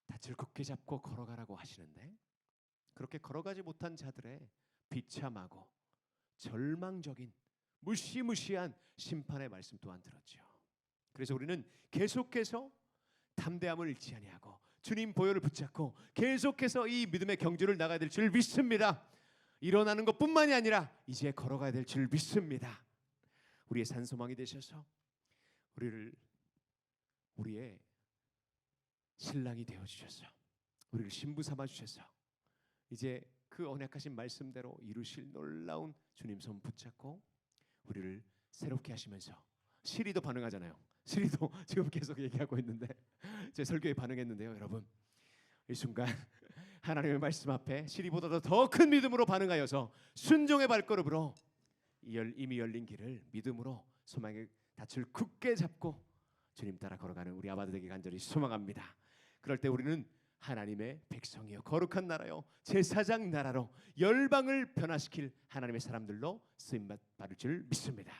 닻을 굳게 잡고 걸어가라고 하시는데 그렇게 걸어가지 못한 자들의 비참하고 절망적인 무시무시한 심판의 말씀 또한 들었죠. 그래서 우리는 계속해서 담대함을 잃지 아니하고 주님 보혈을 붙잡고 계속해서 이 믿음의 경주를 나가야 될 줄 믿습니다. 일어나는 것뿐만이 아니라 이제 걸어가야 될 줄 믿습니다. 우리의 산소망이 되셔서 우리의 신랑이 되어 주셔서 우리를 신부 삼아 주셔서 이제 그 언약하신 말씀대로 이루실 놀라운 주님 손 붙잡고 우리를 새롭게 하시면서 시리도 반응하잖아요. 시리도 지금 계속 얘기하고 있는데 제 설교에 반응했는데요. 여러분 이 순간 하나님의 말씀 앞에 시리보다도 더 큰 믿음으로 반응하여서 순종의 발걸음으로 이미 열린 길을 믿음으로 소망의 닻을 굳게 잡고 주님 따라 걸어가는 우리 아바들 되기 간절히 소망합니다. 그럴 때 우리는 하나님의 백성이요 거룩한 나라요 제사장 나라로 열방을 변화시킬 하나님의 사람들로 쓰임 받을 줄 믿습니다.